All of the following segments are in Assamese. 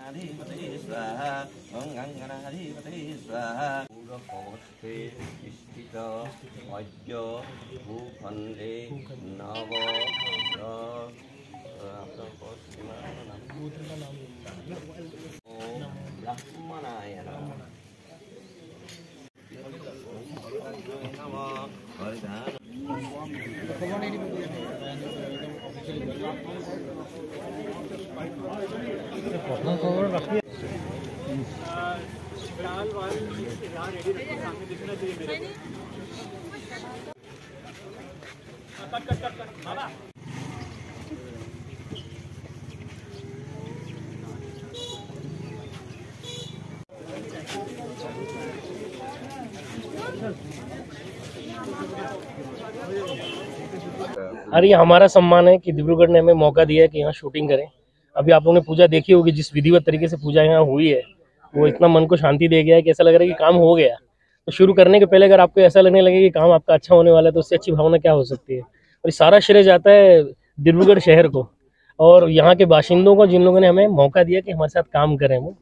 अधिपति स्वाहा ओं गंगनाधिपति स्वाहा पूर्वकोष्ठे स्थित अद्य भूखंडे नव लक्ष्मणाय अरे हमारा सम्मान है कि डिब्रूगढ़ ने हमें मौका दिया है कि यहाँ शूटिंग करें। अभी आप लोगों ने पूजा देखी होगी, जिस विधिवत तरीके से पूजा यहाँ हुई है वो इतना मन को शांति दे गया है कि ऐसा लग रहा है कि काम हो गया। तो शुरू करने के पहले अगर आपको ऐसा लगने लगे कि काम आपका अच्छा होने वाला है तो उससे अच्छी भावना क्या हो सकती है। और सारा श्रेय जाता है डिब्रूगढ़ शहर को और यहाँ के बाशिंदों को, जिन लोगों ने हमें मौका दिया कि हमारे साथ काम करें। वो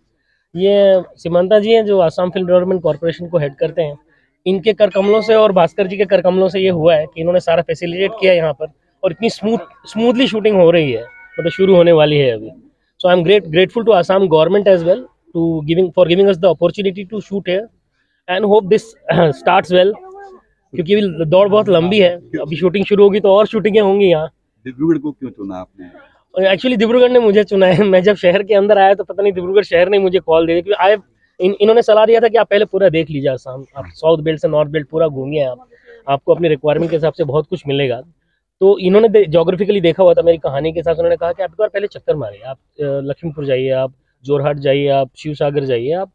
ये सीमांता जी हैं जो आसाम फिल्म डेवलपमेंट कॉर्पोरेशन को हेड करते हैं। इनके कर कमलों से और भास्कर जी के कर कमलों से ये हुआ है कि इन्होंने सारा फैसिलिटेट किया यहाँ पर और इतनी स्मूथली शूटिंग हो रही है, मतलब शुरू होने वाली है अभी। So I am grateful to Assam government as well to giving us the opportunity to shoot here and hope this starts well, क्योंकि दौड़ बहुत लंबी है। अभी शूटिंग शुरू होगी तो और शूटिंगें होंगी यहाँ। डिब्रूगढ़ को क्यों चुना आपने? एक्चुअली डिब्रूगढ़ ने मुझे चुना है। मैं जब शहर के अंदर आया तो पता नहीं डिब्रूगढ़ शहर ने मुझे कॉल दी, क्योंकि इन्होंने सलाह दिया था कि आप पहले पूरा देख लीजिए आसाम, आप साउथ बेल्ट से नॉर्थ बेल्ट पूरा घूमिए, आपको अपनी रिक्वायरमेंट के हिसाब से बहुत कुछ मिलेगा। तो इन्होंने ज्योग्राफिकली देखा हुआ था मेरी कहानी के हिसाब से। उन्होंने कहा कि आप एक बार पहले चक्कर मारिए, आप लखीमपुर जाइए, आप जोरहाट जाइए, आप शिव सागर जाइए, आप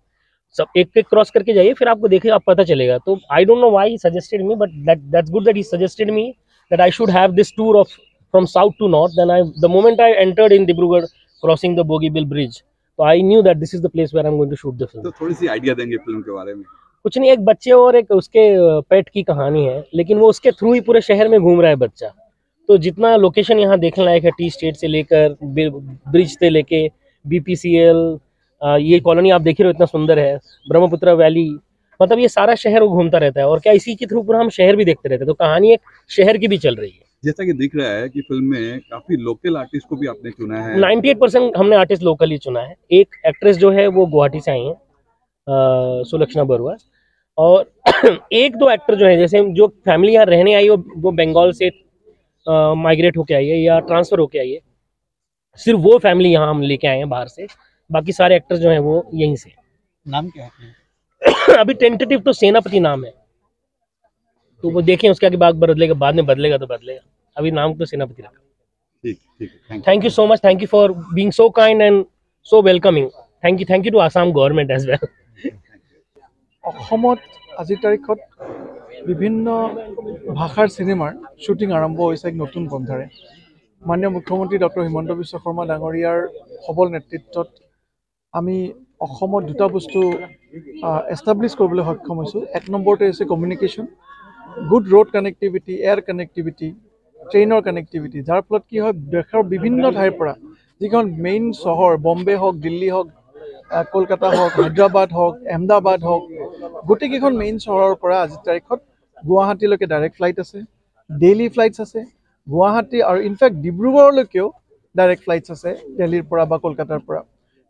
सब एक क्रॉस करके जाइए, फिर आपको देखिए आप पता चलेगा। तो I don't know why he suggested me, but that's good that he suggested me that I should have this tour of from south to north. Then the moment I entered in Dibrugarh, crossing the Bogeybill Bridge, so I knew that this is the place where I'm going to shoot the film. तो थोड़ी सी आइडिया देंगे फिल्म के बारे में? कुछ नहीं, एक बच्चे और एक उसके पेट की कहानी है, लेकिन वो उसके थ्रू ही पूरे शहर में घूम रहा है बच्चा। तो जितना लोकेशन यहाँ देखने लायक है, टी स्टेट से लेकर ब्रिज से लेके BPCL, ये कॉलोनी आप देख रहे हो इतना सुंदर है, ब्रह्मपुत्र वैली, मतलब ये सारा शहर वो घूमता रहता है। और क्या इसी के थ्रू पूरा हम शहर भी देखते रहते हैं, तो कहानी एक शहर की भी चल रही है। जैसा कि दिख रहा है कि फिल्म में काफी लोकल आर्टिस्ट को भी आपने चुना है। 98% हमने आर्टिस्ट लोकल ही चुना है। एक एक्ट्रेस जो है वो गुवाहाटी से आई है, सुलक्षणा बरुआ, और एक दो एक्टर जो है, जैसे जो फैमिली यहाँ रहने आई है वो बंगाल से माइग्रेट होके आई है या ट्रांसफर होके आई है। सिर्फ वो फैमिली यहाँ हम लेके आए हैं बाहर से, बाकी सारे एक्टर जो हैं वो यहीं से। नाम क्या है? अभी टेंटेटिव तो सेनापति नाम है, तो वो देखें उसके आगे बदलेगा, बाद में बदलेगा तो बदलेगा। अभी नाम तो सेनापति रखा। ठीक। Thank you so much, thank you for being so kind and so welcoming. Thank you to Assam government as well. অসমত আজিৰ তাৰিখত বিভিন্ন ভাষাৰ চিনেমাৰ শ্বুটিং আৰম্ভ হৈছে এক নতুন পন্থাৰে। মাননীয় মুখ্যমন্ত্ৰী ডক্টৰ হিমন্ত বিশ্ব শৰ্মা ডাঙৰীয়াৰ সবল নেতৃত্বত আমি অসমত দুটা বস্তু এষ্টাব্লিছ কৰিবলৈ সক্ষম হৈছোঁ। এক নম্বৰতে হৈছে communication, good road connectivity, air connectivity, ট্ৰেইনৰ কানেক্টিভিটি, যাৰ ফলত কি হয় দেশৰ বিভিন্ন ঠাইৰ পৰা যিখন মেইন চহৰ, বম্বে হওক, দিল্লী হওক, কলকাতা হওক, হায়দৰাবাদ হওক, আহমেদাবাদ হওক, গোটেইকেইখন মেইন চহৰৰ পৰা আজিৰ তাৰিখত গুৱাহাটীলৈকে ডাইৰেক্ট ফ্লাইট আছে, ডেইলি ফ্লাইটছ আছে, গুৱাহাটী আৰু ইনফেক্ট ডিব্ৰুগড়লৈকেও ডাইৰেক্ট ফ্লাইটছ আছে দিল্লীৰ পৰা বা কলকাতাৰ পৰা।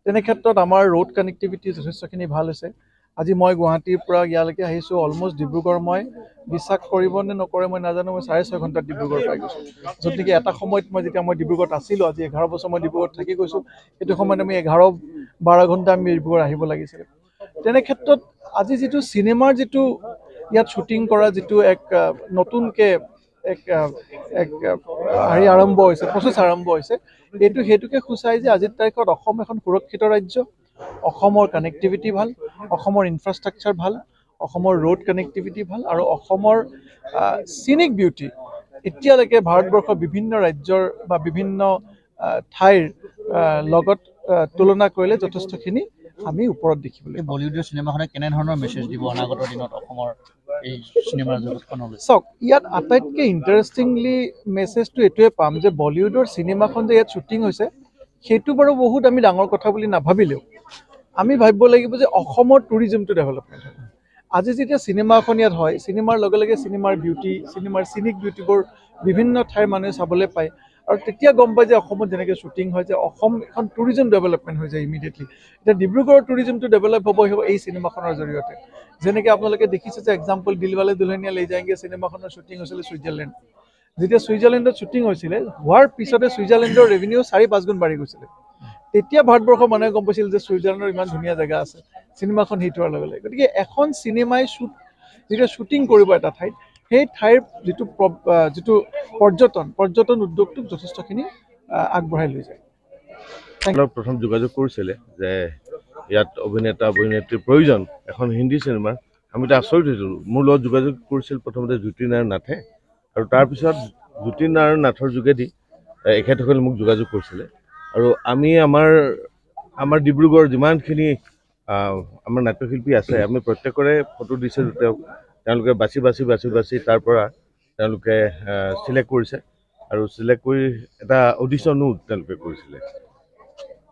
তেনে ক্ষেত্ৰত আমাৰ ৰোড কানেক্টিভিটি যথেষ্টখিনি ভাল হৈছে। আজি মই গুৱাহাটীৰ পৰা ইয়ালৈকে আহিছোঁ, অলমষ্ট ডিব্ৰুগড় মই বিশ্বাস কৰিব নে নকৰে মই নাজানো, মই 6.5 ঘণ্টাত ডিব্ৰুগড় পাই গৈছোঁ। য'ত নেকি এটা সময়ত যেতিয়া মই ডিব্ৰুগড়ত আছিলোঁ, আজি 11 বছৰ মই ডিব্ৰুগড়ত থাকি গৈছোঁ, সেইটো সময়ত আমি 11-12 ঘণ্টা আমি ডিব্ৰুগড় আহিব লাগিছিল। তেনে ক্ষেত্ৰত আজি যিটো চিনেমাৰ যিটো ইয়াত শ্বুটিং কৰা যিটো এক নতুনকৈ এক আৰম্ভ হৈছে, প্ৰচেছ আৰম্ভ হৈছে, সেইটোকে সূচাই যে আজিৰ তাৰিখত অসম এখন সুৰক্ষিত ৰাজ্য, অসমৰ কানেক্টিভিটি ভাল, অসমৰ ইনফ্ৰাষ্ট্ৰাকচাৰ ভাল, অসমৰ ৰোড কানেক্টিভিটি ভাল, আৰু অসমৰ চিনিক বিউটি এতিয়ালৈকে ভাৰতবৰ্ষৰ বিভিন্ন ৰাজ্যৰ বা বিভিন্ন ঠাইৰ লগত তুলনা কৰিলে যথেষ্টখিনি আমি ওপৰত দেখিবলৈ। বলিউডৰ চিনেমাখনে কেনেধৰণৰ মেছেজ দিব অনাগত দিনত অসমৰ এই চিনেমাৰ জগতখনলৈ? চাওক, ইয়াত আটাইতকৈ ইণ্টাৰেষ্টিংলি মেছেজটো এইটোৱে পাম যে বলিউডৰ চিনেমাখন যে ইয়াত শ্বুটিং হৈছে, সেইটো বাৰু বহুত আমি ডাঙৰ কথা বুলি নাভাবিলেও আমি ভাবিব লাগিব যে অসমৰ টুৰিজমটো ডেভেলপমেণ্ট হয় আজি যেতিয়া চিনেমা এখন ইয়াত হয় চিনেমাৰ লগে লগে চিনেমাৰ বিউটি চিনেমাৰ চিনিক বিউটিবোৰ বিভিন্ন ঠাইৰ মানুহে চাবলৈ পায় আৰু তেতিয়া গম পায় যে অসমত যেনেকৈ শ্বুটিং হয় যে অসম এখন টুৰিজম ডেভেলপমেণ্ট হৈ যায় ইমিডিয়েটলি এতিয়া ডিব্ৰুগড়ৰ টুৰিজমটো ডেভেলপ হ'ব এই চিনেমাখনৰ জৰিয়তে যেনেকৈ আপোনালোকে দেখিছে যে এক্সাম্পল দিলৱালে দুলহনিয়া লৈ যায়গে চিনেমাখনৰ শ্বুটিং হৈছিলে ছুইজাৰলেণ্ড যেতিয়া ছুইজাৰলেণ্ডত শ্বুটিং হৈছিলে হোৱাৰ পিছতে ছুইজাৰলেণ্ডৰ ৰেভিনিউ 4-5 গুণ বাঢ়ি গৈছিলে তেতিয়া ভাৰতবৰ্ষৰ মানুহে গম পাইছিল যে ছুইজাৰলেণ্ডৰ ইমান ধুনীয়া জেগা আছে চিনেমাখন হিট হোৱাৰ লগে লগে গতিকে এখন চিনেমাই যেতিয়া শ্বুটিং কৰিব এটা ঠাইত সেই ঠাইৰ যিটো পৰ্যটন উদ্যোগটোক যথেষ্টখিনি আগবঢ়াই লৈ যায় প্ৰথম যোগাযোগ কৰিছিলে যে ইয়াত অভিনেত্ৰীৰ প্ৰয়োজন এখন হিন্দী চিনেমাৰ আমি এটা আচৰিত হৈছিলোঁ মোৰ লগত যোগাযোগ কৰিছিল প্ৰথমতে জ্যোতিনাৰায়ণ নাথে আৰু তাৰপিছত জ্যোতিনাৰায়ণ নাথৰ যোগেদি এখেতসকলে মোক যোগাযোগ কৰিছিলে আৰু আমি আমাৰ ডিব্ৰুগড়ৰ যিমানখিনি আমাৰ নাট্যশিল্পী আছে আমি প্ৰত্যেকৰে ফটো দিছিলোঁ তেওঁলোকে বাছি তাৰ পৰা তেওঁলোকে চিলেক্ট কৰিছে আৰু চিলেক্ট কৰি এটা অডিশ্যনো তেওঁলোকে কৰিছিলে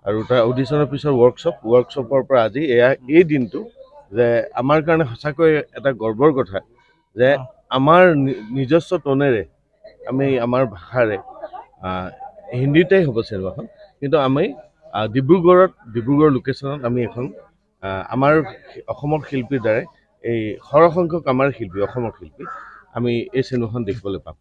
আৰু তাৰ অডিশ্যনৰ পিছত ৱৰ্কশ্বপৰ পৰা আজি এই দিনটো যে আমাৰ কাৰণে সঁচাকৈ এটা গৰ্বৰ কথা যে আমাৰ নিজস্ব টনেৰে আমি আমাৰ ভাষাৰে হিন্দীতেই হ'ব চিনেমাখন কিন্তু আমি ডিব্ৰুগড় লোকেশ্যনত আমি এখন আমাৰ অসমৰ শিল্পীৰ দ্বাৰাই এই সৰহসংখ্যক আমাৰ শিল্পী অসমৰ শিল্পী আমি এই চিনেমাখন দেখিবলৈ পাম